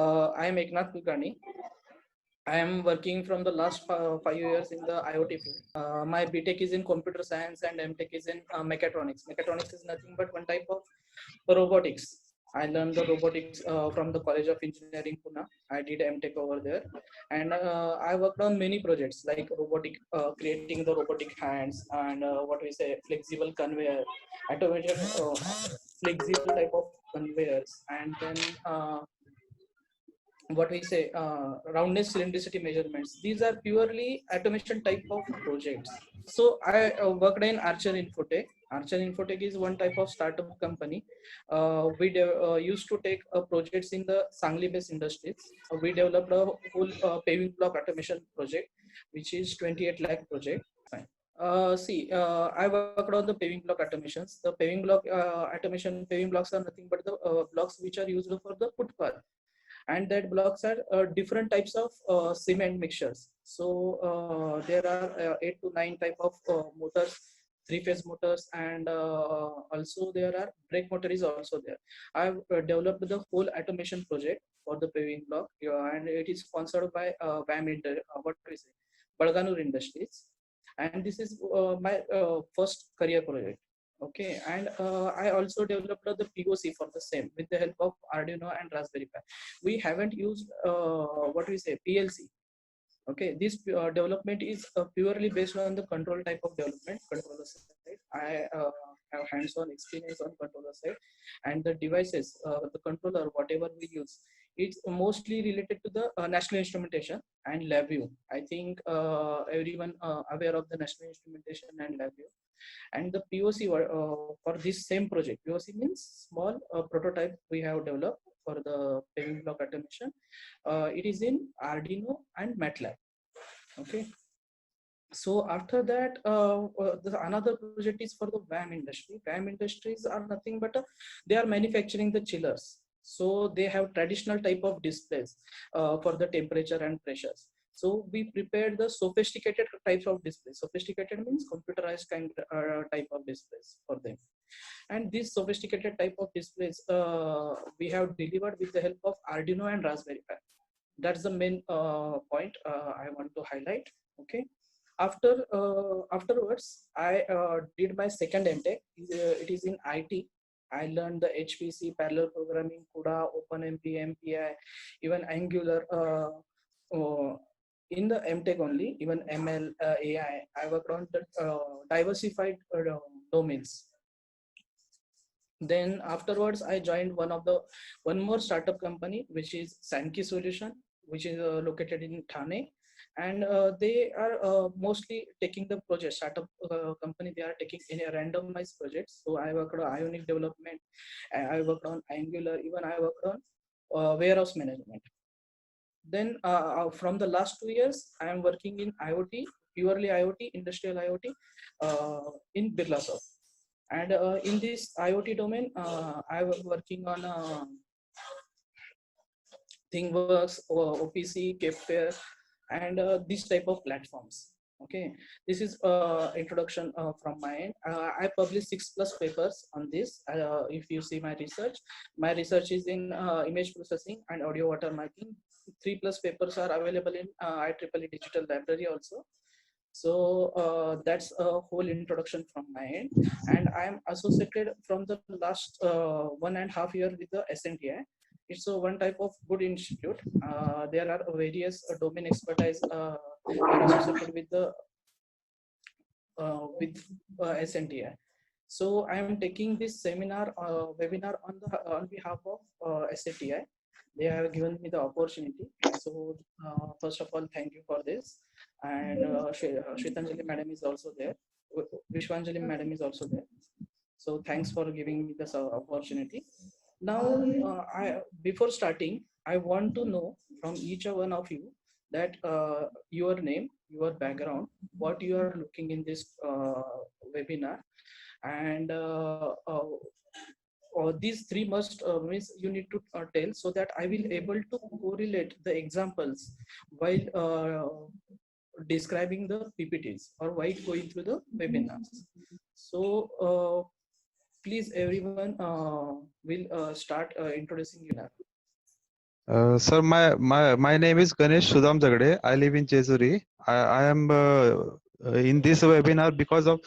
I am Eknath Kulkarni. I am working from the last 5 years in the IoT field. My BTech is in computer science and MTech is in mechatronics. Mechatronics is nothing but one type of robotics. I learned the robotics from the College of Engineering, Pune. I did MTech over there, and I worked on many projects like robotic, creating the robotic hands and what we say flexible conveyor, automated flexible type of conveyors, and then what we say roundness cylindricity measurements. These are purely automation type of projects. So I worked in Archer Infotech. Archer Infotech is one type of startup company. We used to take projects in the Sangli based industries. We developed a whole paving block automation project, which is 28 lakh project. Fine. I worked on the paving block automations. The paving block automation paving blocks are nothing but the blocks which are used for the footpath, and that blocks are different types of cement mixtures. So there are 8 to 9 type of motors, three-phase motors, and also there are brake motor is also there. I've developed the whole automation project for the paving block, and it is sponsored by what we say, Balganur Industries, and this is my first career project. Okay, and I also developed the POC for the same with the help of Arduino and Raspberry Pi. We haven't used what we say PLC. Okay, this development is purely based on the control type of development, controller side. I have hands-on experience on controller side, and the devices, the controller, whatever we use, it's mostly related to the national instrumentation and LabVIEW. I think everyone aware of the national instrumentation and LabVIEW. And the POC for this same project, POC means small prototype we have developed for the paving block automation. It is in Arduino and MATLAB. Okay. So after that, another project is for the VAM industry. VAM industries are nothing but they are manufacturing the chillers. So they have traditional type of displays for the temperature and pressures. So we prepared the sophisticated types of displays. Sophisticated means computerized kind type of displays for them. And these sophisticated type of displays we have delivered with the help of Arduino and Raspberry Pi. That's the main point I want to highlight. Okay. Afterwards, I did my second MTech. It is in IT. I learned the HPC, parallel programming, CUDA, OpenMP, MPI, even Angular. In the MTech only, even ML, AI. I worked on the diversified domains. Then afterwards, I joined one more startup company, which is Sankey Solution, which is located in Thane, and they are mostly taking the project startup company. They are taking in a randomized projects. So I worked on Ionic development, I worked on Angular, even I worked on warehouse management. Then from the last 2 years, I am working in IoT, purely IoT, industrial IoT, in Birlasoft. And in this IoT domain, I was working on ThingWorks, OPC, Kepware, and this type of platforms. Okay, this is introduction from my end. I published 6+ papers on this. If you see my research is in image processing and audio watermarking. 3+ papers are available in IEEE Digital Library also. So that's a whole introduction from my end, and I am associated from the last 1.5 years with the SNTI. It's one type of good institute. There are various domain expertise are associated with the SNTI. So I am taking this webinar on behalf of SNTI. They have given me the opportunity. So first of all, thank you for this. And Shritanjali madam is also there. Vishwanjali madam is also there. So thanks for giving me this opportunity. Now, before starting, I want to know from each one of you that your name, your background, what you are looking in this webinar, and these three must means you need to tell, so that I will able to correlate the examples while describing the PPTs or while going through the webinars. So please everyone will start introducing you now. Sir, my name is Ganesh Sudham Jagade. I live in Chesuri. I am in this webinar because of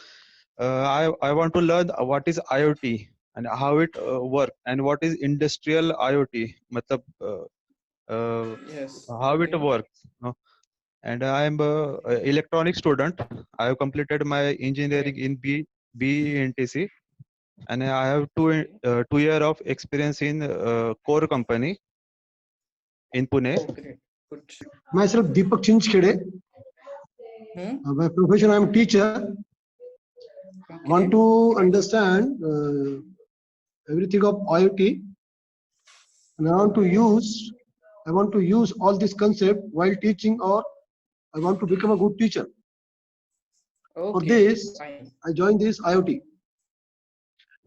I want to learn what is IoT and how it work and what is industrial IoT. matlab, Yes. how it Okay. works. No? And I am a electronic student. I have completed my engineering Great. in BENTC, and I have Okay. 2 year of experience in core company in Pune. Oh, great. Good. Myself, Deepak Chinchkhede. Hmm? By profession, I am teacher. Want Okay. to Great. understand everything of IoT, and Okay. I want to use all this concept while teaching, or I want to become a good teacher. For Okay. this, Fine. I joined this IoT.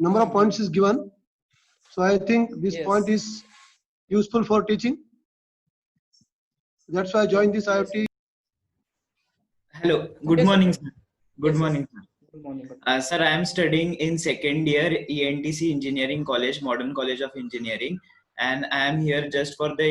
Number of Hmm. points is given, so I think this point Yes. is useful for teaching. That's why I joined this Yes. IoT. Hello, good Yes, morning, Satya. sir. Good Yes. Yes. morning, sir. Good morning. Good Sir, I am studying in second year ENTC Engineering College, Modern College of Engineering, and I am here just for the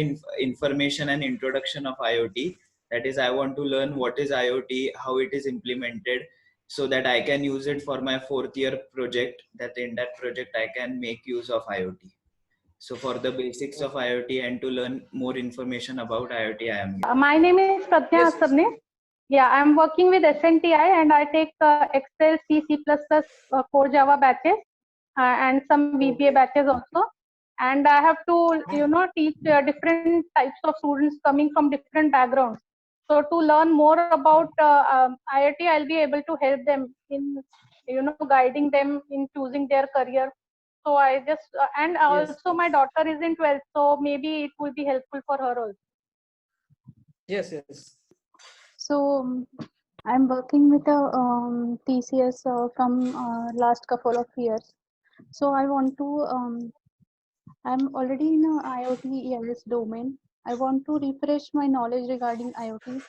information and introduction of IoT. That is, I want to learn what is IoT, how it is implemented, so that I can use it for my fourth year project. That in that project I can make use of IoT. So, for the basics of Okay. IoT and to learn more information about IoT, I am here. My name is Pratnya Yes. Yes. Sabne. Yeah, I'm working with SNTI and I take Excel, C, C++, core Java batches and some VBA Okay. batches also. And I have to, teach different types of students coming from different backgrounds. So to learn more about IoT, I'll be able to help them in, guiding them in choosing their career. So I just, and Yes. also my Yes. daughter is in 12th, so maybe it will be helpful for her also. Yes. Yes. So I'm working with a TCS from last couple of years. So I want to I'm already in a IoT EIS domain. I want to refresh my knowledge regarding IoT.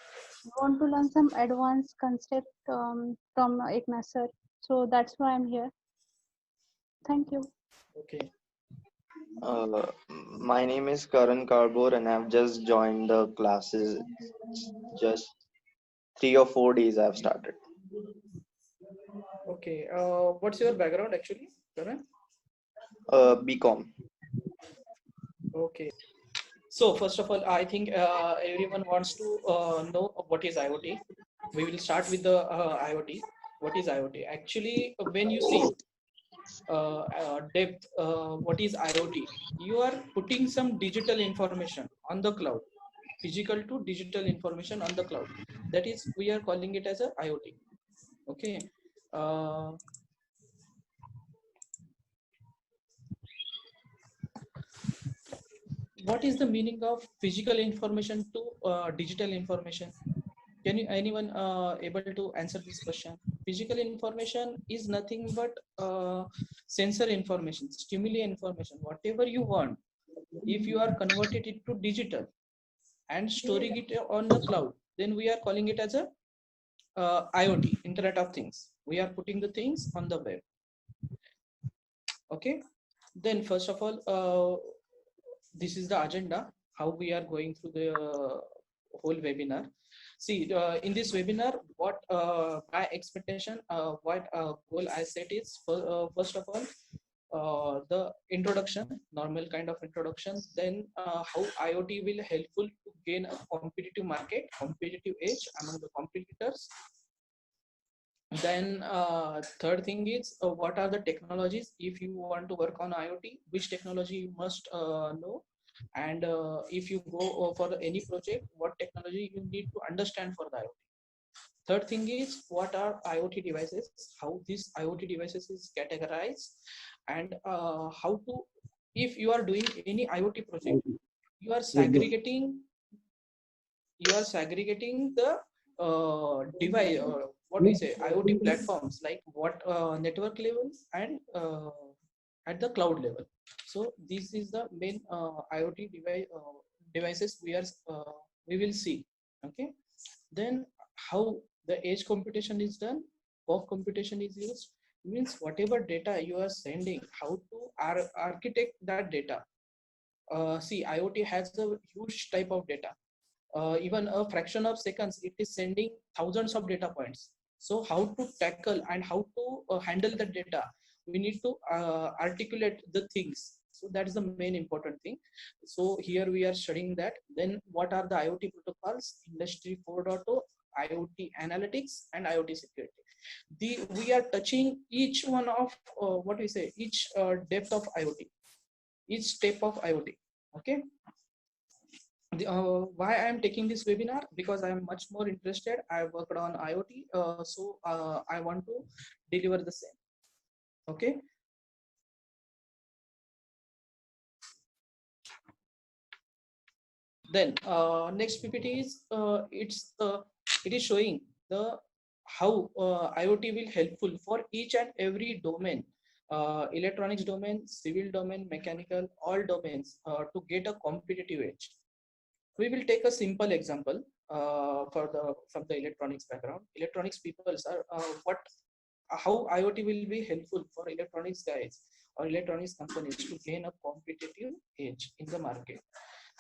I want to learn some advanced concept from Eknath sir. So that's why I'm here. Thank you. Okay. Uh, my name is Karan Karbor and I've just joined the classes. Just 3 or 4 days I've started. Okay. What's your background actually, Karan? BCom. Okay. So first of all, I think everyone wants to know what is IoT. We will start with the IoT. What is IoT? Actually, when you see depth, what is IoT? You are putting some digital information on the cloud, physical to digital information on the cloud. That is, we are calling it as a IoT. Okay. Uh, what is the meaning of physical information to digital information? Can you anyone able to answer this question? Physical information is nothing but sensor information, stimuli information, whatever you want. If you are converted it to digital and storing it on the cloud, then we are calling it as a IoT, Internet of Things. We are putting the things on the web. Okay. Then first of all, this is the agenda, how we are going through the whole webinar. See, in this webinar, what my expectation, what goal I set is, first of all, the introduction, normal kind of introduction, then how IoT will helpful to gain a competitive market, competitive edge among the competitors. Then third thing is, what are the technologies? If you want to work on IoT, which technology you must know? And if you go for any project, what technology you need to understand for the IoT? Third thing is, what are IoT devices? How these IoT devices is categorized, and how to, if you are doing any IoT project, you are segregating the device, what we say, IoT platforms, like what network level and at the cloud level. So this is the main IoT devices we will see. Okay. Then how the edge computation is done, fog computation is used, means whatever data you are sending, how to architect that data. See, IoT has a huge type of data. Even a fraction of seconds, it is sending thousands of data points. So how to tackle and how to handle the data, we need to articulate the things. So that is the main important thing. So here we are studying that. Then what are the IoT protocols? Industry 4.0, IoT analytics, and IoT security. We are touching each one of what we say, each depth of IoT, each step of IoT. Okay. Why I am taking this webinar? Because I am much more interested. I worked on IoT, so I want to deliver the same. Okay. Then next PPT is it is showing the how IoT will helpful for each and every domain, electronics domain, civil domain, mechanical, all domains to get a competitive edge. We will take a simple example from the electronics background. Electronics people are how IoT will be helpful for electronics guys or electronics companies to gain a competitive edge in the market.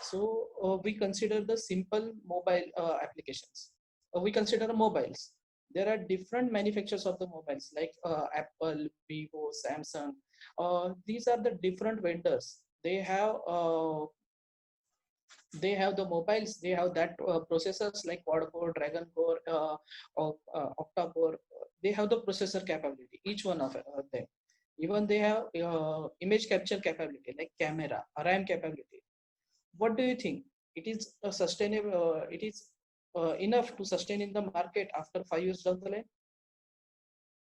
So we consider the simple mobile applications. We consider mobiles. There are different manufacturers of the mobiles like Apple, Vivo, Samsung. These are the different vendors. They have the mobiles, they have that processors like quad core, dragon core, octa core. They have the processor capability, each one of them. Even they have image capture capability like camera, RAM capability. What do you think? It is sustainable, it is enough to sustain in the market after 5 years down the line?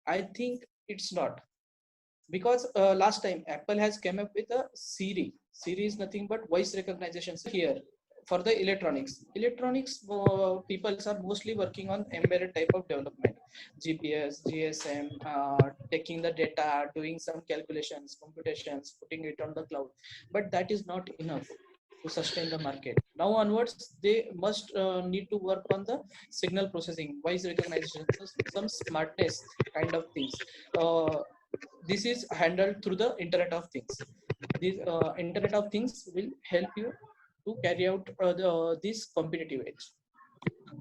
I think it's not. Because last time Apple has came up with a Siri. Siri is nothing but voice recognition here. For the electronics people are mostly working on embedded type of development, GPS, GSM, taking the data, doing some calculations, computations, putting it on the cloud. But that is not enough to sustain the market. Now onwards, they must need to work on the signal processing, voice recognition, some smartness kind of things. This is handled through the Internet of Things. This Internet of Things will help you to carry out this competitive edge.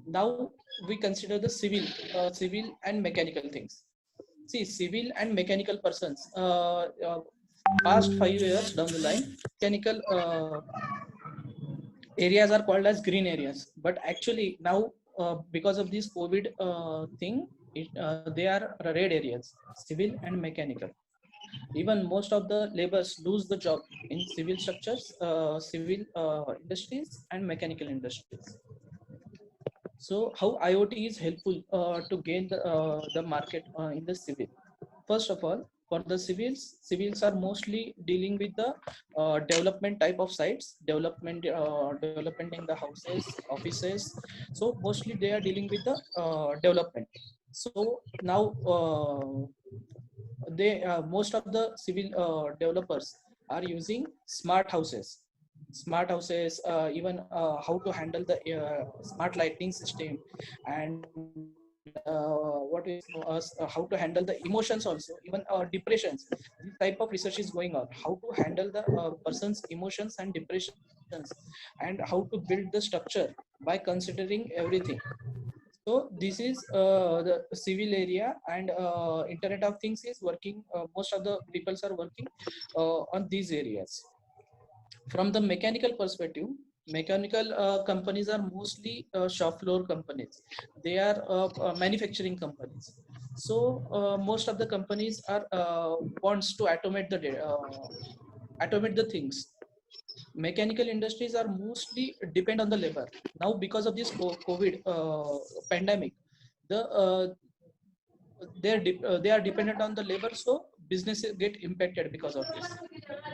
Now we consider the civil and mechanical things. See, civil and mechanical persons. Past 5 years down the line, mechanical areas are called as green areas, but actually now because of this COVID thing, they are red areas, civil and mechanical. Even most of the laborers lose the job in civil structures, civil industries and mechanical industries. So how IoT is helpful to gain the market in the civil? First of all, for the civils are mostly dealing with the development type of sites, development in the houses, offices. So mostly they are dealing with the development. So now most of the civil developers are using smart houses, even how to handle the smart lighting system, and what is how to handle the emotions also, even depressions. This type of research is going on, how to handle the person's emotions and depressions, and how to build the structure by considering everything. So this is the civil area, and Internet of Things is working. Most of the people are working on these areas. From the mechanical perspective, mechanical companies are mostly shop floor companies. They are manufacturing companies. So most of the companies are wants to automate the things. Mechanical industries are mostly depend on the labor. Now because of this COVID pandemic, they are dependent on the labor, so businesses get impacted because of this.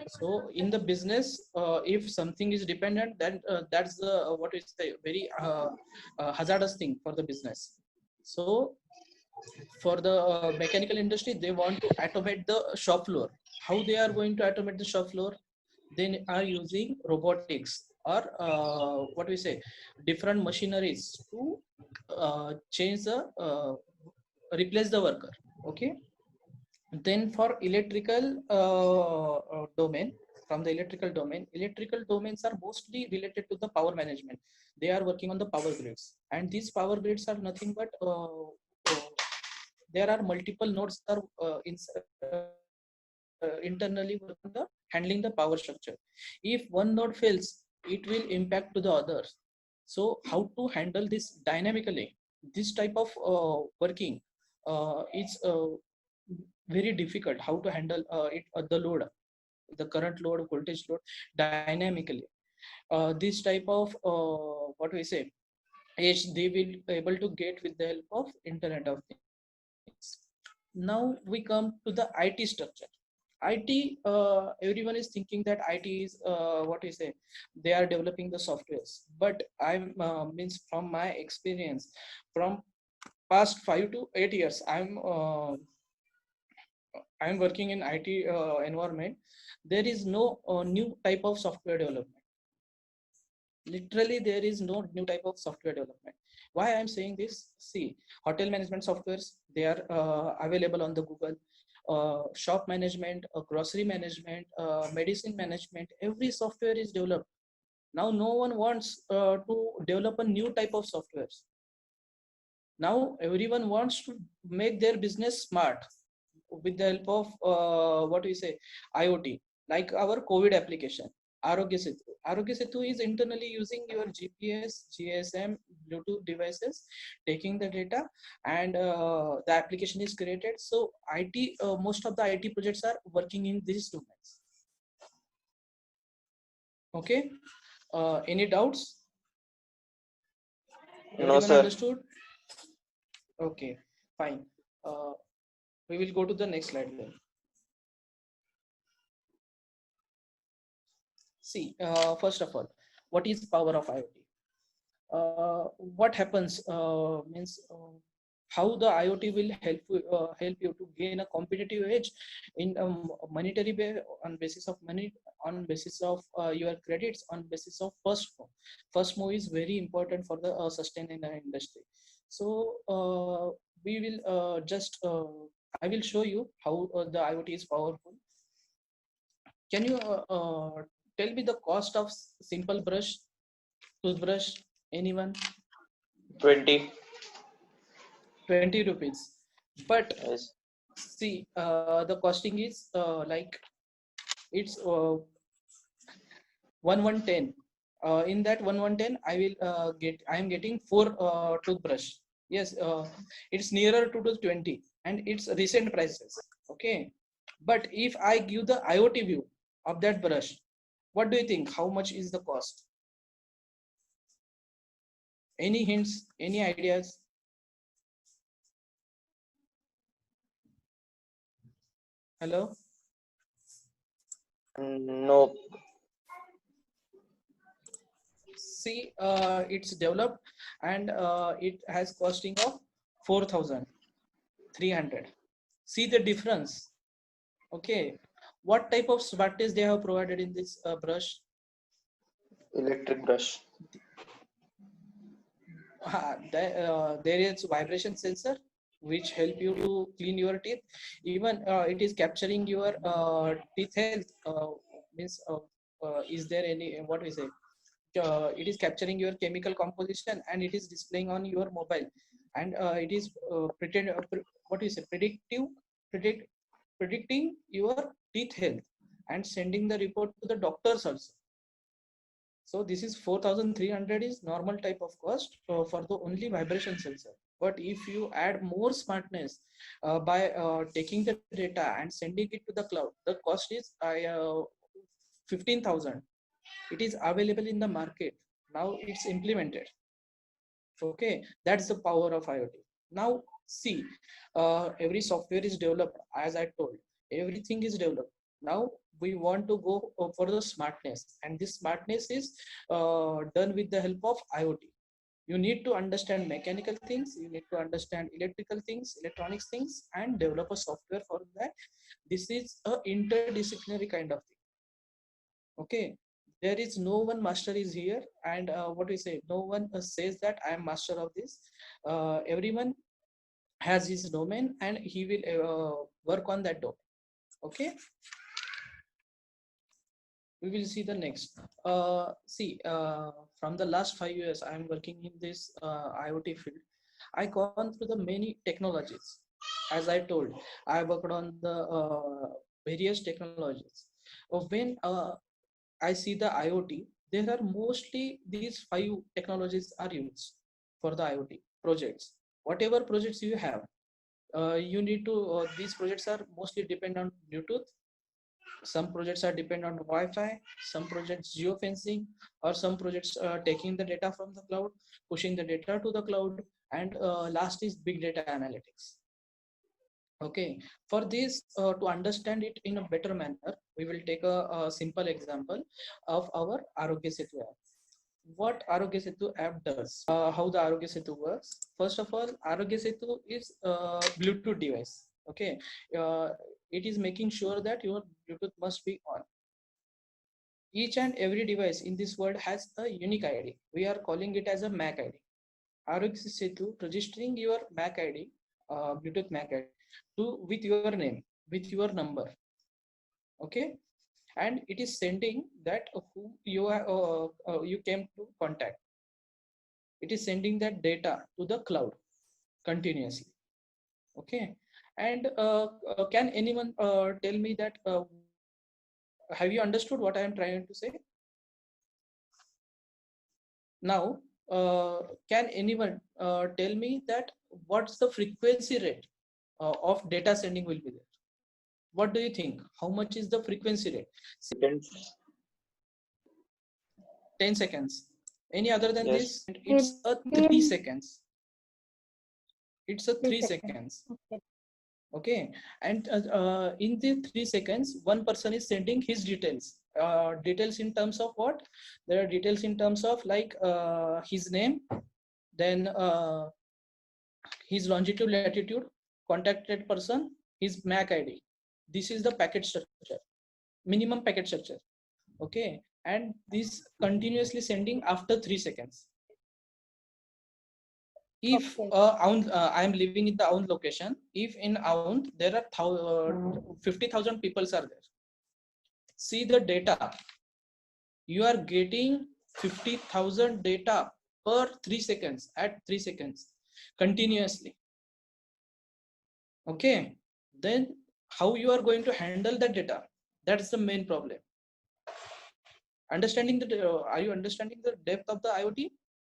So in the business, if something is dependent, then that's the what is the very hazardous thing for the business. So for the mechanical industry, they want to automate the shop floor. How they are going to automate the shop floor? They are using robotics or what we say, different machineries to change the replace the worker. Okay. Then for electrical domain, from the electrical domain. Electrical domains are mostly related to the power management. They are working on the power grids, and these power grids are nothing but there are multiple nodes are internally working on the handling the power structure. If one node fails, it will impact to the others. So how to handle this dynamically? This type of working is very difficult. How to handle it the load, the current load, voltage load dynamically. This type of what we say is they will be able to get with the help of Internet of Things. Now we come to the IT structure. IT, everyone is thinking that IT is what we say, they are developing the softwares. But I means from my experience, from past 5 to 8 years, I'm working in IT environment. There is no new type of software development. Literally, there is no new type of software development. Why I'm saying this? See, hotel management softwares, they are available on the Google. Shop management, grocery management, medicine management, every software is developed. Now no one wants to develop a new type of softwares. Now everyone wants to make their business smart with the help of what we say, IoT. Like our COVID application, Arogya Setu. Arogya Setu is internally using your GPS, GSM, Bluetooth devices, taking the data, and the application is created. So IT, most of the IT projects are working in these domains. Okay. Any doubts? No, Everyone sir. understood? Okay, fine. We will go to the next slide then. See, first of all, what is power of IoT? What happens means how the IoT will help you to gain a competitive edge in a monetary on basis of money, on basis of your credits, on basis of first move. First move is very important for the sustain in the industry. So we will I will show you how the IoT is powerful. Can you tell me the cost of simple brush, toothbrush? Anyone? 20. 20 rupees. But Yes. see, the costing is like it's 1110. In that 1110, I am getting 4 toothbrush. Yes, it's nearer to 20, and it's recent prices. Okay, but if I give the IoT view of that brush, what do you think? How much is the cost? Any hints? Any ideas? Hello? No. See, it's developed, and it has costing of 4,300. See the difference. Okay, what type of smartness they have provided in this brush? Electric brush. There is vibration sensor which help you to clean your teeth. Even it is capturing your teeth health. Means is there any, what we say, it is capturing your chemical composition, and it is displaying on your mobile, and it is what is it, predicting your teeth health and sending the report to the doctors also. So this is 4,300 is normal type of cost for the only vibration sensor. But if you add more smartness by taking the data and sending it to the cloud, the cost is 15,000. It is available in the market. Now it's implemented. Okay, that's the power of IoT. Now see, every software is developed, as I told, everything is developed. Now we want to go for the smartness, and this smartness is done with the help of IoT. You need to understand mechanical things, you need to understand electrical things, electronics things, and develop a software for that. This is a interdisciplinary kind of thing. Okay, there is no one master is here, and what we say, no one says that I am master of this. Everyone has his domain, and he will work on that domain. Okay. We will see the next. From the last 5 years, I am working in this IoT field. I gone through the many technologies. As I told, I worked on the various technologies. When I see the IoT, there are mostly these 5 technologies are used for the IoT projects. Whatever projects you have, you need to. These projects are mostly depend on Bluetooth. Some projects are dependent on Wi-Fi, some projects geofencing, or some projects taking the data from the cloud, pushing the data to the cloud, and last is big data analytics. Okay, for this to understand it in a better manner, we will take a simple example of our Arogya Setu app. What Arogya Setu app does, how the Arogya Setu works. First of all, Arogya Setu is a Bluetooth device. Okay, it is making sure that your Bluetooth must be on. Each and every device in this world has a unique ID. We are calling it as a MAC ID. Arogya Setu registering your MAC ID, Bluetooth MAC ID, with your name, with your number. Okay, and it is sending that who you are, you came to contact. It is sending that data to the cloud continuously. Okay, and can anyone tell me that? Have you understood what I am trying to say? Now, can anyone tell me that what's the frequency rate of data sending will be there? What do you think? How much is the frequency rate? 10 seconds. Any other than Yes. this? It's a 3 seconds. It's a 3 seconds. Okay, and in the 3 seconds, one person is sending his details. Details in terms of what? There are details in terms of like his name, then his longitude, latitude, contacted person, his MAC ID. This is the packet structure, minimum packet structure. Okay, and this continuously sending after 3 seconds. If I am living in the Aund location, if in Aund there are 50,000 people are there, see the data. You are getting 50,000 data per 3 seconds at 3 seconds continuously. Okay, then how you are going to handle that data? That's the main problem. Understanding the are you understanding the depth of the IoT?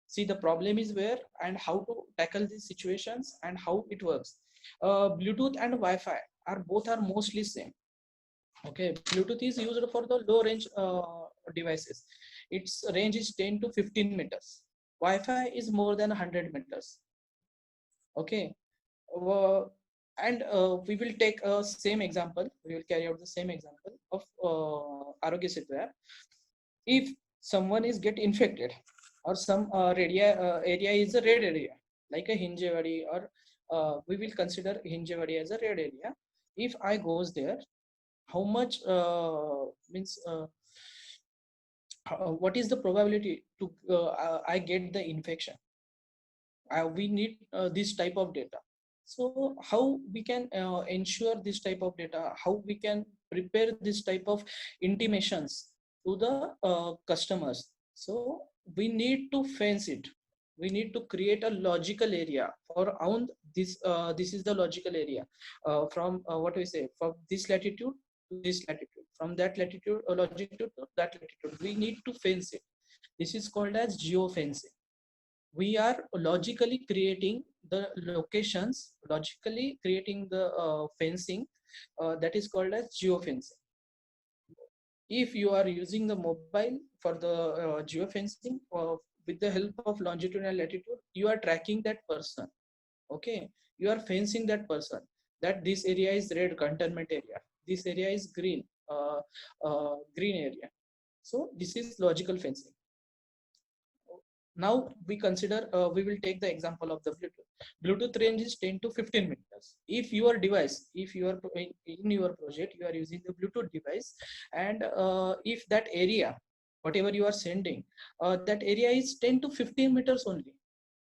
See, the problem is where and how to tackle these situations and how it works. Bluetooth and Wi-Fi are mostly same. Okay, Bluetooth is used for the low range devices. Its range is 10 to 15 meters. Wi-Fi is more than 100 meters. Okay, and we will take a same example. We will carry out the same example of Arogya Setu app. If someone is get infected, or some area is a red area, like a Hinjewadi, or we will consider Hinjewadi as a red area. If I goes there, how much means what is the probability to I get the infection? We need this type of data. So how we can ensure this type of data? How we can prepare this type of intimations to the customers? So we need to fence it. We need to create a logical area for Aund. This is the logical area from what we say, from this latitude to this latitude, from that latitude longitude to that latitude. We need to fence it. This is called as geofencing. We are logically creating the locations, logically creating the fencing that is called as geofencing. If you are using the mobile for the geofencing with the help of longitude and latitude, you are tracking that person. Okay, you are fencing that person, that this area is red containment area, this area is green green area. So this is logical fencing. Now we consider, we will take the example of the Bluetooth. Bluetooth range is 10 to 15 meters. If your device, if you are in your project, you are using the Bluetooth device, and if that area, whatever you are sending, that area is 10 to 15 meters only.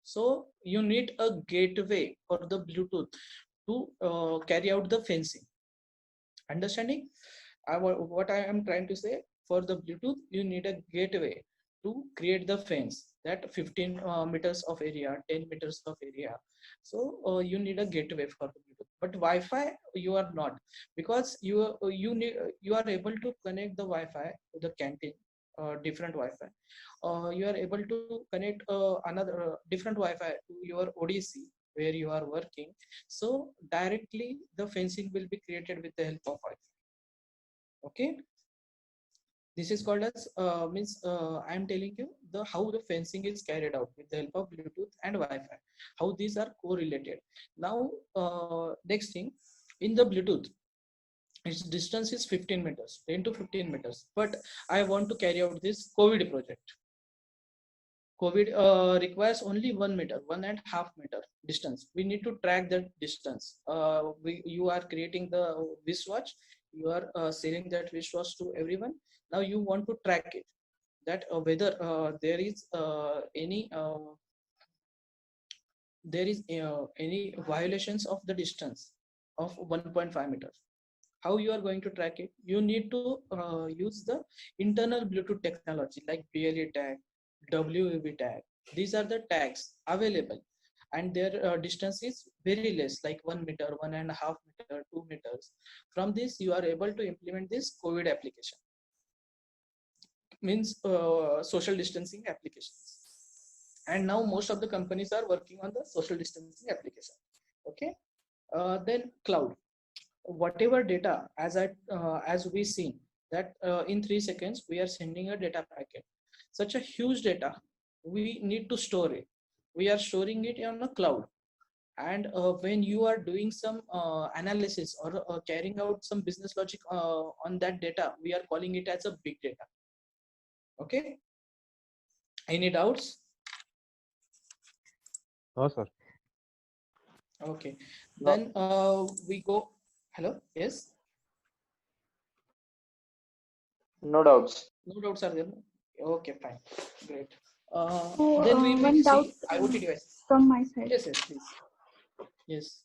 So you need a gateway for the Bluetooth to carry out the fencing. Understanding what I am trying to say? for the Bluetooth, you need a gateway to create the fence, that 15 meters of area, 10 meters of area. So you need a gateway for the Bluetooth. But Wi-Fi, you are not, because you are able to connect the Wi-Fi to the canteen, different Wi-Fi. You are able to connect another different Wi-Fi to your ODC where you are working. So directly the fencing will be created with the help of Wi-Fi. Okay, this is called as I am telling you the how the fencing is carried out with the help of Bluetooth and Wi-Fi, how these are correlated. Now next thing, in the Bluetooth, its distance is 15 meters, 10 to 15 meters, but I want to carry out this COVID project. COVID requires only 1 meter, 1.5 meter distance. We need to track that distance. You are creating the wristwatch, you are selling that wristwatch to everyone. Now you want to track it, that whether there is any violations of the distance of 1.5 meters. How you are going to track it? You need to use the internal Bluetooth technology like BLE tag, WEB tag. These are the tags available, and their distance is very less, like 1 meter, 1.5 meter, 2 meters. From this, you are able to implement this COVID application, means social distancing applications. And now most of the companies are working on the social distancing application. Okay, then cloud. Whatever data, as we see that in 3 seconds we are sending a data packet. Such a huge data, we need to store it. We are storing it on a cloud. And when you are doing some analysis or carrying out some business logic on that data, we are calling it as a big data. Okay, any doubts? No, sir. Okay, No. then we go. Hello, yes, No doubts. no doubts are there. Okay, fine, great. So, Then we will one doubt see IoT devices. from my side. Yes, yes, please. Yes.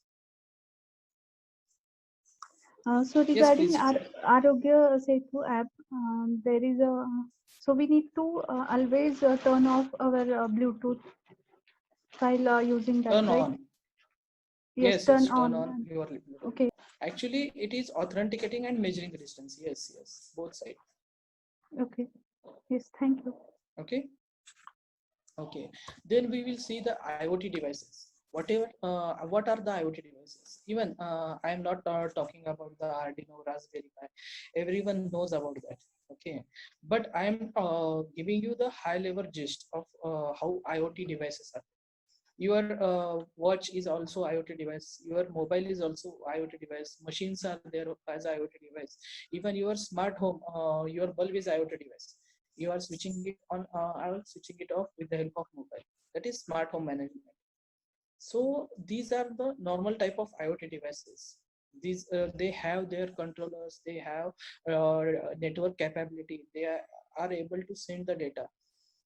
So Yes, regarding please. our Arogya Setu app, there is a, so we need to always turn off our Bluetooth while using that, Turn right? on. Yes, Yes, turn yes, turn on. on your Bluetooth. Okay, Actually, it is authenticating and measuring the distance. Yes, yes, both sides. okay. Yes, thank you. Okay. Okay. Then we will see the IoT devices. Whatever, what are the IoT devices? Even I am not talking about the Arduino, Raspberry Pi. Everyone knows about that. Okay. But I am giving you the high level gist of how IoT devices are. Your watch is also IoT device. Your mobile is also IoT device. Machines are there as IoT device. Even your smart home, your bulb is IoT device. You are switching it on, I will switching it off with the help of mobile. That is smart home management. So these are the normal type of IoT devices. These they have their controllers, they have network capability, they are able to send the data.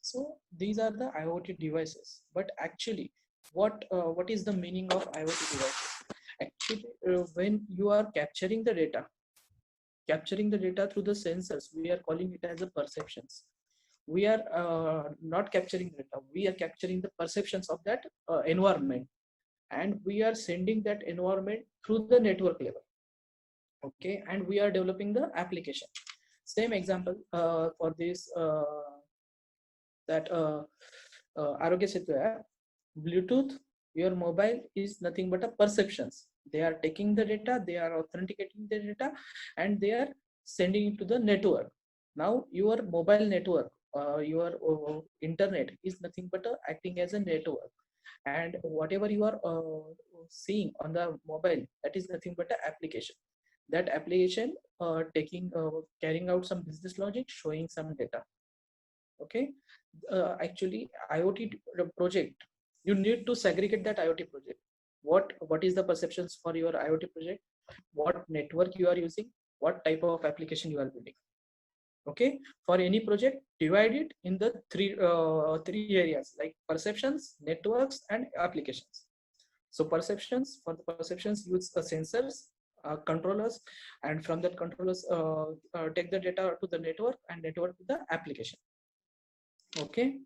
So these are the IoT devices. But actually, what is the meaning of IoT devices? Actually, when you are capturing the data through the sensors, we are calling it as a perceptions. We are not capturing data, we are capturing the perceptions of that environment, and we are sending that environment through the network level. Okay, and we are developing the application. Same example for this that Arogya Setu app, Bluetooth, your mobile is nothing but a perceptions. They are taking the data, they are authenticating the data, and they are sending it to the network. Now your mobile network, your internet is nothing but acting as a network, and whatever you are seeing on the mobile, that is nothing but an application. That application carrying out some business logic, showing some data. Okay, actually IoT project, you need to segregate that IoT project. What is the perceptions for your IoT project, what network you are using, what type of application you are building. Okay, for any project, divide it in the three areas like perceptions, networks, and applications. So perceptions, for the perceptions, use the sensors, controllers, and from that controllers take the data to the network and network to the application. Okay.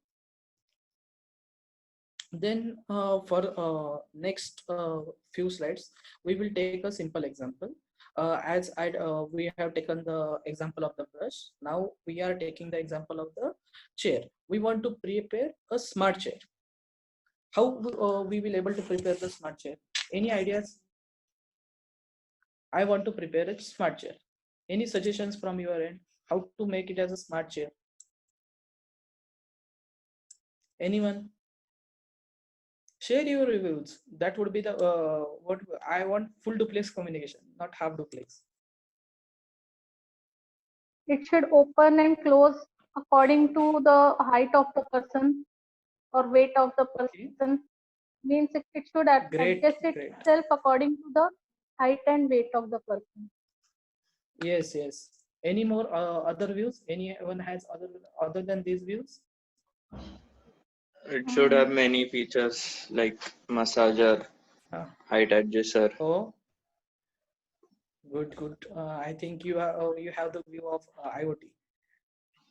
Then for next few slides, we will take a simple example. As we have taken the example of the brush, now we are taking the example of the chair. We want to prepare a smart chair. How we will able to prepare the smart chair? Any ideas? I want to prepare a smart chair. Any suggestions from your end? How to make it as a smart chair? Anyone? Share your reviews. That would be the what I want. Full duplex communication, not half duplex. It should open and close according to the height of the person or weight of the person. Means it should adjust itself according to the height and weight of the person. Yes, yes. Any more other views? Anyone has other than these views? It should have many features like massager, height adjuster. Oh, good, good. I think you have the view of IoT.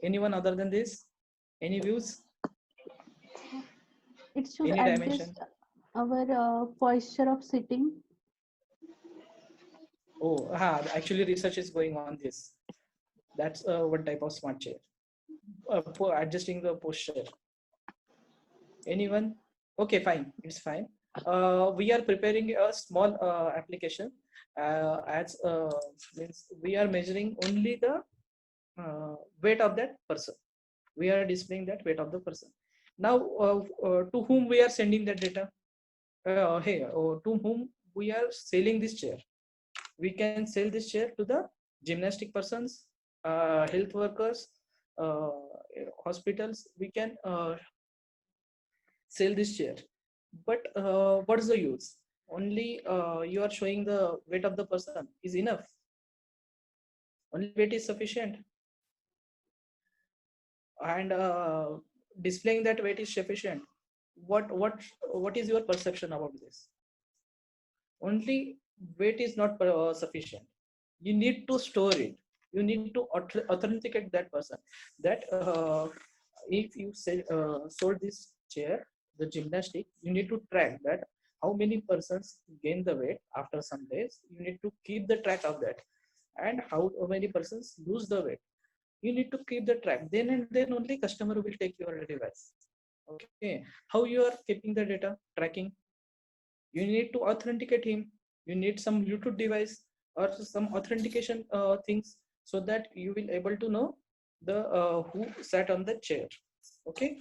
Anyone other than this? Any views? It should Any adjust dimension? our posture of sitting. Oh, actually research is going on this. That's one type of smart chair. Adjusting the posture. Anyone? Okay, fine. It's fine. We are preparing a small application as means we are measuring only the weight of that person. We are displaying that weight of the person. Now, to whom we are sending that data? To whom we are selling this chair? We can sell this chair to the gymnastic persons, health workers, hospitals. We can sell this chair, but what is the use? Only you are showing the weight of the person is enough. Only weight is sufficient, and displaying that weight is sufficient. What is your perception about this? Only weight is not sufficient. You need to store it. You need to authenticate that person. That if you sold this chair, the gymnastic, you need to track that how many persons gain the weight after some days. You need to keep the track of that, and how many persons lose the weight. You need to keep the track. Then and then only customer will take your device. Okay, how you are keeping the data tracking? You need to authenticate him. You need some Bluetooth device or some authentication things, so that you will able to know the who sat on the chair. Okay.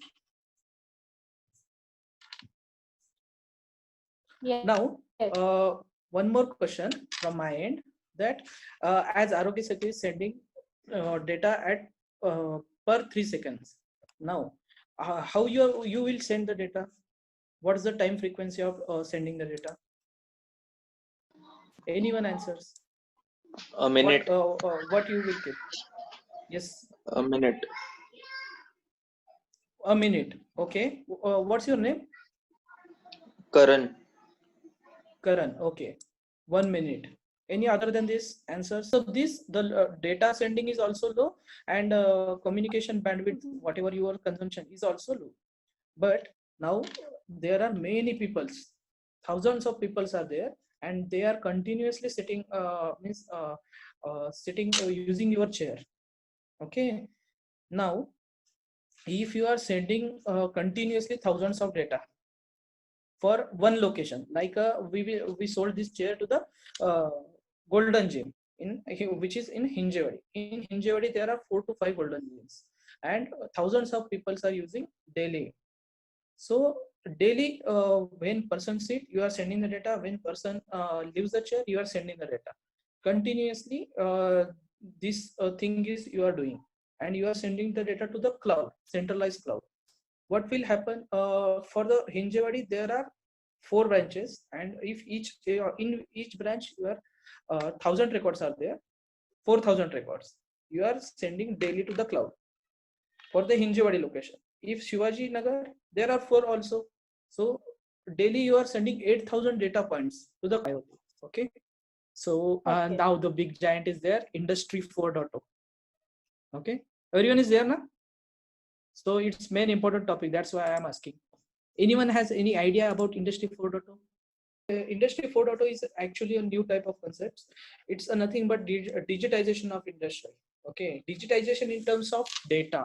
Yeah. Now, one more question from my end, that as Arogya Setu is sending data at per 3 seconds. Now, how you will send the data? What is the time frequency of sending the data? Anyone answers? A minute. What you will keep? Yes. A minute. A minute. Okay. What's your name? Karan. Karan. Okay. 1 minute. Any other than this answer? So this the data sending is also low, and communication bandwidth, whatever your consumption, is also low. But now there are many peoples, thousands of peoples are there, and they are continuously sitting using your chair. Okay. Now, if you are sending continuously thousands of data for one location, like we sold this chair to the Golden Gym which is in Hinjewadi. In Hinjewadi there are 4 to 5 Golden Gyms, and thousands of people are using daily. So daily, when person sit, you are sending the data. When person leaves the chair, you are sending the data. Continuously, this thing is you are doing, and you are sending the data to the cloud, centralized cloud. What will happen for the Hinjewadi? There are 4 branches, and if in each branch you are 1,000 records are there, 4,000 records you are sending daily to the cloud for the Hinjewadi location. If Shivaji Nagar, there are 4 also. So daily you are sending 8,000 data points to the IoT. Okay. So Okay. now the big giant is there, Industry 4.0. Okay, everyone is there now. So it's main important topic. That's why I am asking. Anyone has any idea about Industry 4.0? Industry 4.0 is actually a new type of concepts. It's nothing but digitization of industry. Okay, digitization in terms of data,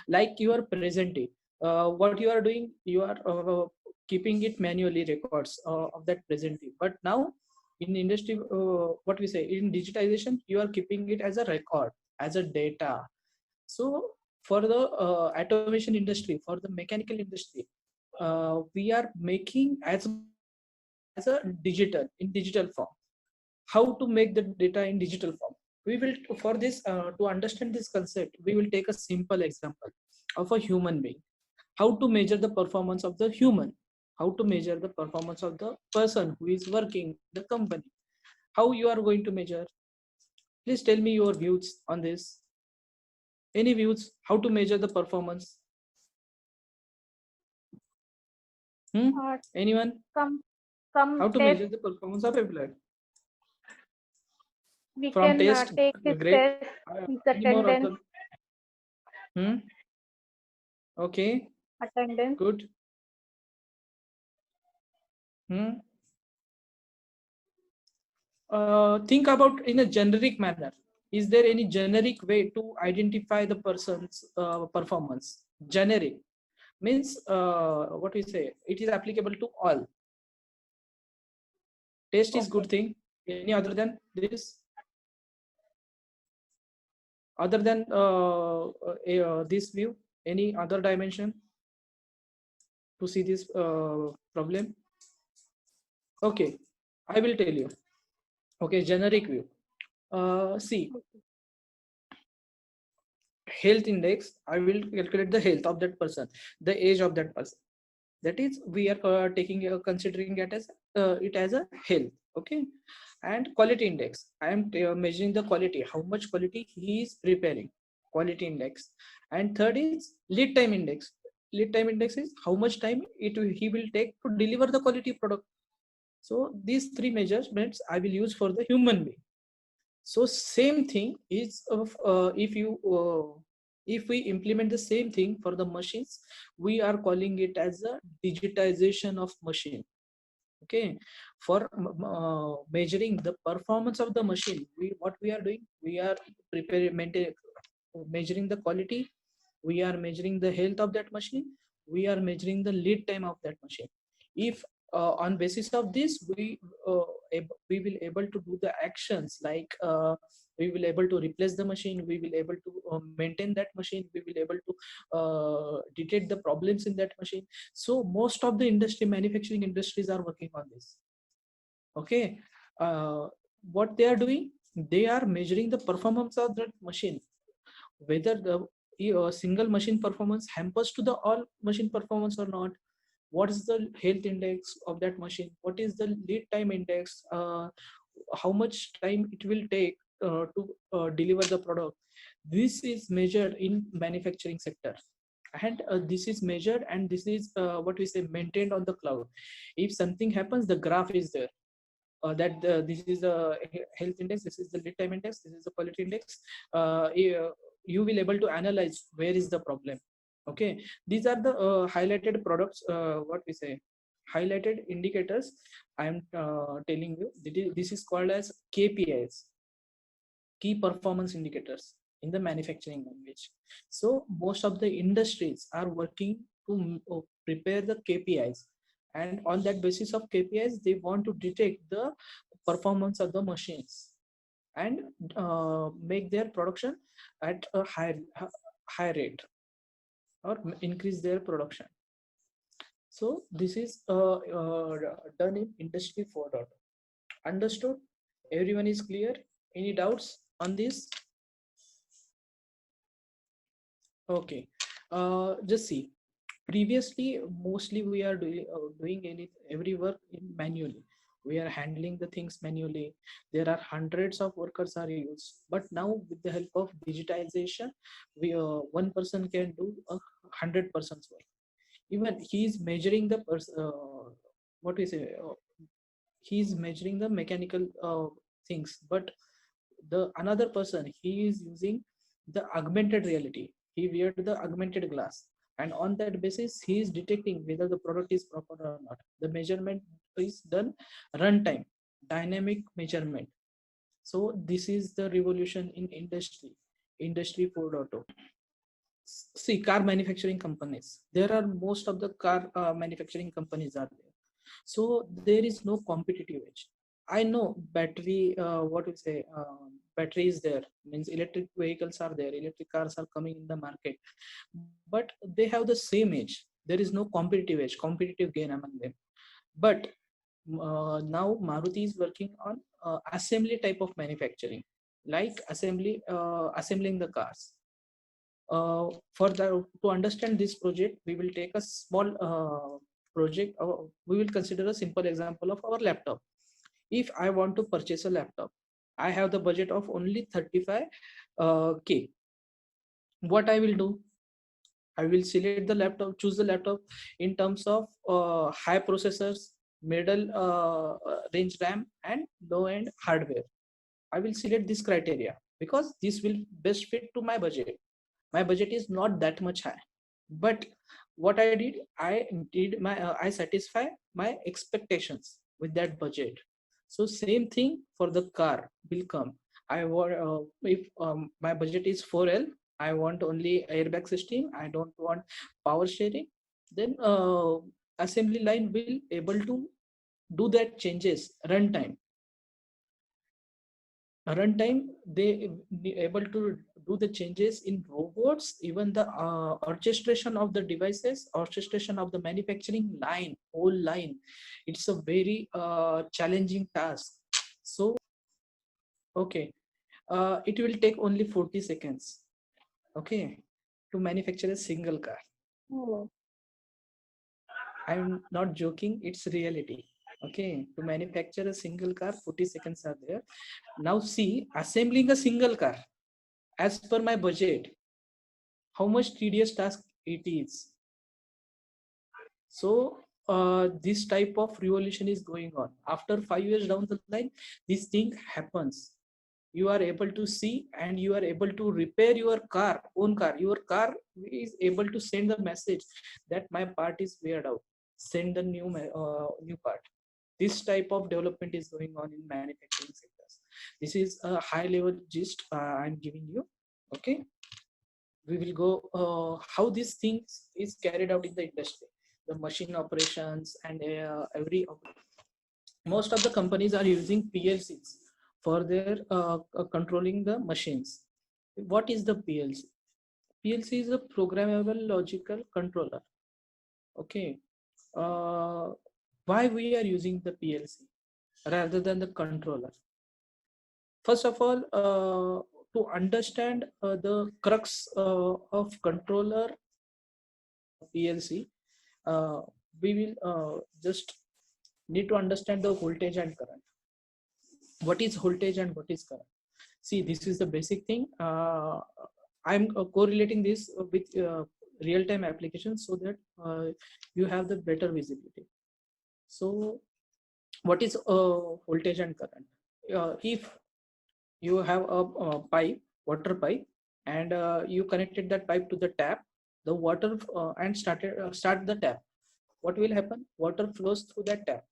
like you are presenting. What you are doing, you are keeping it manually records of that presenting. But now in industry, what we say in digitization, you are keeping it as a record, as a data. So for the automation industry, for the mechanical industry, we are making as a digital in digital form. How to make the data in digital form? We will for this to understand this concept. We will take a simple example of a human being. How to measure the performance of the human? How to measure the performance of the person who is working the company? How you are going to measure? Please tell me your views on this. Any views? How to measure the performance? Anyone? How to measure the performance of employee? We From can test, take this great. test, Any more attendance. Okay. Attendance. Good. Think about in a generic manner. Is there any generic way to identify the person's performance? Generic means what we say, it is applicable to all. Test is good thing. Any other than this? Other than this view, any other dimension to see this problem? Okay, I will tell you. Okay, generic view. See, health index, I will calculate the health of that person, the age of that person. That is, we are taking considering it as a health. Okay, and quality index, I am measuring the quality, how much quality he is preparing, quality index. And third is lead time index. Lead time index is how much time he will take to deliver the quality product. So these three measurements I will use for the human being. So same thing is of if we implement the same thing for the machines, we are calling it as a digitization of machine. Okay, for measuring the performance of the machine, what we are doing, we are measuring the quality, we are measuring the health of that machine, we are measuring the lead time of that machine. If on basis of this we will able to do the actions like we will able to replace the machine, we will able to maintain that machine, we will able to detect the problems in that machine. So most of the industry, manufacturing industries are working on this. Okay, what they are doing, they are measuring the performance of that machine, whether the single machine performance hampers to the all machine performance or not. What is the health index of that machine, what is the lead time index, how much time it will take to deliver the product. This is measured in manufacturing sector, and this is measured, and this is what we say maintained on the cloud. If something happens, the graph is there, this is the health index, this is the lead time index, this is the quality index. You will able to analyze where is the problem. Okay, these are the highlighted products, what we say, highlighted indicators. I am telling you, this is called as KPIs, key performance indicators in the manufacturing language. So most of the industries are working to prepare the KPIs, and on that basis of KPIs, they want to detect the performance of the machines and make their production at a high rate, or increase their production. So this is done in Industry 4.0. Understood? Everyone is clear? Any doubts on this? Okay, just see. Previously, mostly we are doing every work manually. We are handling the things manually. There are hundreds of workers are used, but now with the help of digitization, one person can do 100% work. Even he is measuring the what we say. He is measuring the mechanical things, but the another person, he is using the augmented reality. He wear the augmented glass, and on that basis he is detecting whether the product is proper or not. The measurement is done runtime, dynamic measurement. So this is the revolution in industry 4.0. See, car manufacturing companies, there are most of the car manufacturing companies are there, so there is no competitive edge. I know battery, what we say, battery is there, means electric vehicles are there, electric cars are coming in the market, but they have the same edge. There is no competitive edge, competitive gain among them. But now Maruti is working on assembly type of manufacturing, like assembling the cars. To understand this project, we will take a small project. We will consider a simple example of our laptop. If I want to purchase a laptop, I have the budget of only 35K. What I will do, I will select the laptop, choose the laptop in terms of high processors, middle range RAM, and low end hardware. I will select this criteria because this will best fit to my budget. My budget is not that much high, but what I did I satisfy my expectations with that budget. So same thing for the car will come. I want, if my budget is 4L, I want only airbag system, I don't want power sharing, then assembly line will able to do that changes runtime. They be able to do the changes in robots, even the orchestration of the devices, orchestration of the manufacturing line, whole line. It's a very challenging task. So okay, it will take only 40 seconds, okay, to manufacture a single car. Oh. I'm not joking, it's reality. Okay, to manufacture a single car, 40 seconds are there. Now see, assembling a single car as per my budget, how much tedious task it is. So this type of revolution is going on. After 5 years down the line, this thing happens. You are able to see and you are able to repair your own car. Your car is able to send the message that my part is weared out. Send the new part. This type of development is going on in manufacturing sectors. This is a high level gist I'm giving you. Okay, we will go how these things is carried out in the industry, the machine operations, and most of the companies are using PLCs for their controlling the machines. What is the PLC? PLC is a programmable logical controller. Okay, why we are using the PLC rather than the controller? First of all, to understand the crux of controller PLC, we will just need to understand the voltage and current. What is voltage and what is current? See, this is the basic thing. I'm correlating this with real-time applications so that you have the better visibility. So what is voltage and current? If you have a pipe, water pipe, and you connected that pipe to the tap, the water and start the tap, what will happen? Water flows through that tap.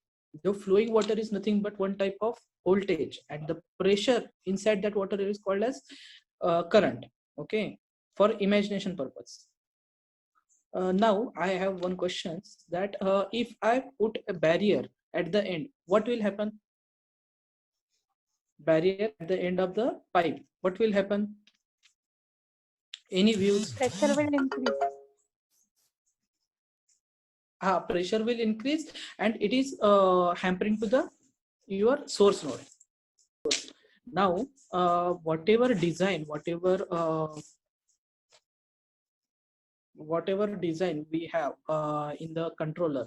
The flowing water is nothing but one type of voltage, and the pressure inside that water is called as current. Okay, for imagination purpose. Now I have one question, that if I put a barrier at the end, what will happen? Barrier at the end of the pipe, what will happen? Any views? Pressure will increase. Pressure will increase, and it is hampering to the your source node. Now whatever design, whatever design we have in the controller,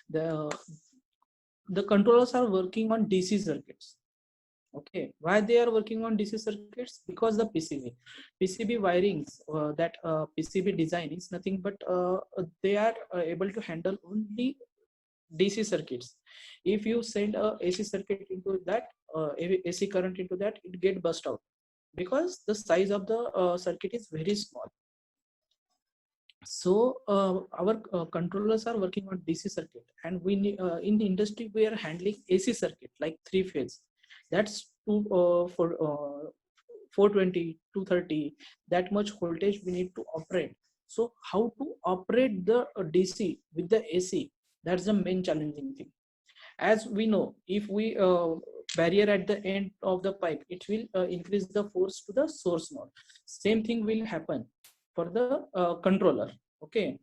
the controllers are working on DC circuits. Okay, why they are working on DC circuits? Because the PCB wirings, that PCB design is nothing but they are able to handle only DC circuits. If you send a AC circuit into that, AC current into that, it get burst out because the size of the circuit is very small. So our controllers are working on DC circuit, and we need, in the industry we are handling AC circuit like 3-phase. That's 420, 230, that much voltage we need to operate. So how to operate the DC with the AC, that's the main challenging thing. As we know, if we barrier at the end of the pipe, it will increase the force to the source node. Same thing will happen for the controller. Okay,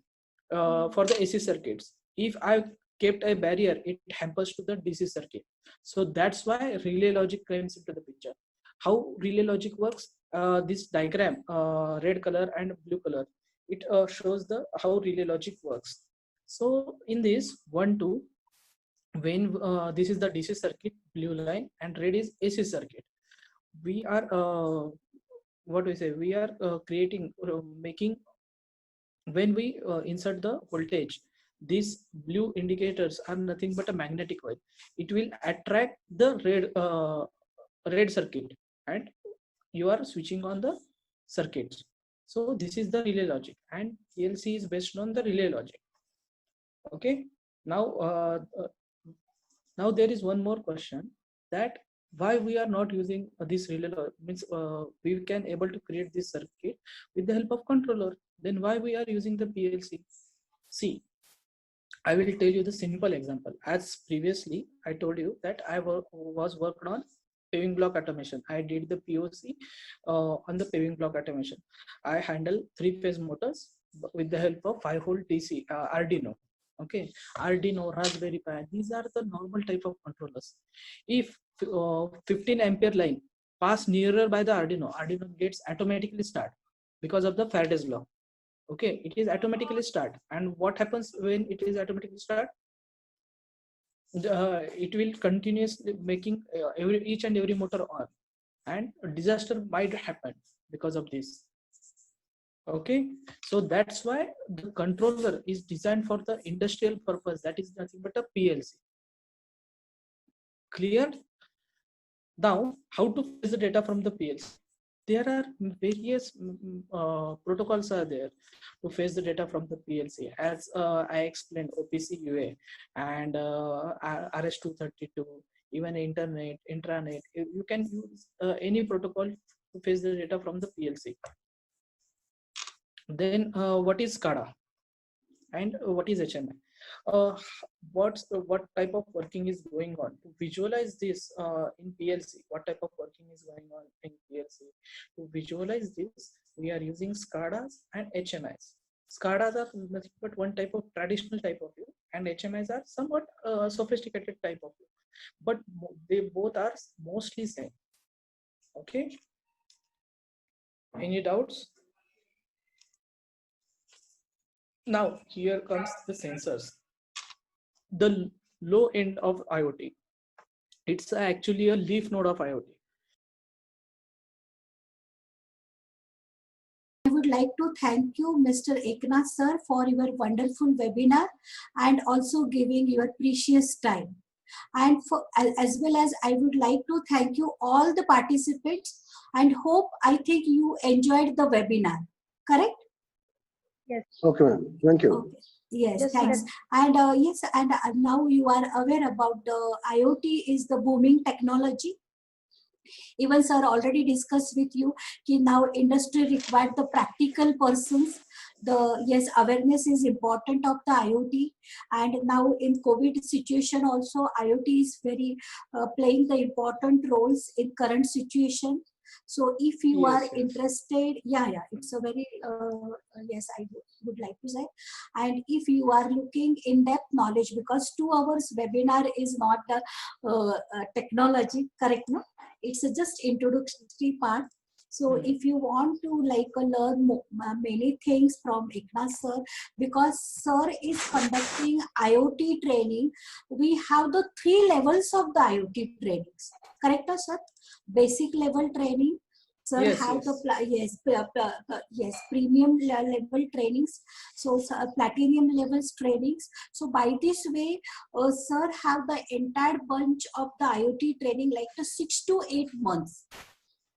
for the AC circuits, if I kept a barrier, it hampers to the DC circuit. So that's why relay logic comes into the picture. How relay logic works? This diagram, red color and blue color, it shows the how relay logic works. So in this 1, 2, when this is the DC circuit, blue line, and red is AC circuit, we are what we say, we are creating making, when we insert the voltage, these blue indicators are nothing but a magnetic coil. It will attract the red circuit, and you are switching on the circuits. So this is the relay logic, and PLC is based on the relay logic. Okay, now now there is one more question, that why we are not using this relay logic, means we can able to create this circuit with the help of controller, then why we are using the PLC? See, I will tell you the simple example. As previously I told you that I was worked on paving block automation. I did the POC on the paving block automation. I handle 3-phase motors with the help of 5-volt DC Arduino. Okay, Arduino, Raspberry Pi, these are the normal type of controllers. If 15 ampere line pass nearer by the Arduino, Arduino gets automatically start because of the Faraday's law. Okay, it is automatically start, and what happens when it is automatically start? It will continuously making each and every motor on, and a disaster might happen because of this. Okay, so that's why the controller is designed for the industrial purpose, that is nothing but a PLC. Clear? Now, how to fetch the data from the PLC? There are various protocols are there to fetch the data from the PLC. As I explained, OPC UA and RS-232, even internet, intranet. You can use any protocol to fetch the data from the PLC. Then what is SCADA and what is HMI? What type of working is going on to visualize this in PLC? What type of working is going on in PLC? To visualize this, we are using SCADAs and HMIs. SCADAs are nothing but one type of traditional type of view, and HMIs are somewhat sophisticated type of view, but they both are mostly same. Okay, any doubts? Now here comes the sensors, the low end of IoT. It's actually a leaf node of IoT. I would like to thank you, Mr. Eknath sir, for your wonderful webinar and also giving your precious time. And for, as well as I would like to thank you all the participants, and I think you enjoyed the webinar, correct? Yes. Okay, ma'am. Thank you. Okay. Yes, Yes, thanks. ma'am. And yes, and now you are aware about the IoT is the booming technology. Even sir already discussed with you that now industry required the practical persons. Yes, awareness is important of the IoT, and now in COVID situation also IoT is very playing the important roles in current situation. So if you Yes, are yes. interested, it's a very yes, I would like to say. And if you are looking in depth knowledge, because 2 hours webinar is not technology, correct? No, it's just introductory part. So if you want to learn many things from Eknath sir, because sir is conducting IoT training, we have the 3 levels of the IoT trainings. Correct, sir? Basic level training, Sir Yes, have the yes. yes, premium level trainings, so platinum levels trainings. So by this way, sir have the entire bunch of the IoT training like the 6 to 8 months.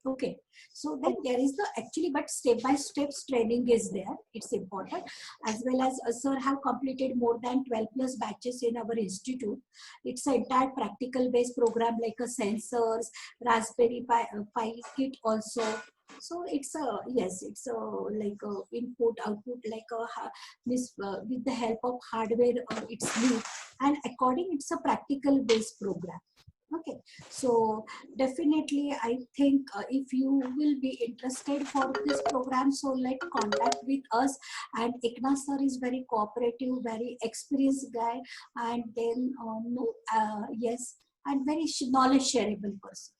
Okay, so then there is the actually, but step by steps training is there. It's important, as well as sir have completed more than 12 plus batches in our institute. It's an entire practical based program like a sensors, Raspberry Pi kit also. So it's a yes, it's a like a input output like a this with the help of hardware it's new, and according it's a practical based program. Okay, so definitely I think if you will be interested for this program, so let contact with us. And Eknath sir is very cooperative, very experienced guy, and then yes, and very knowledge shareable person.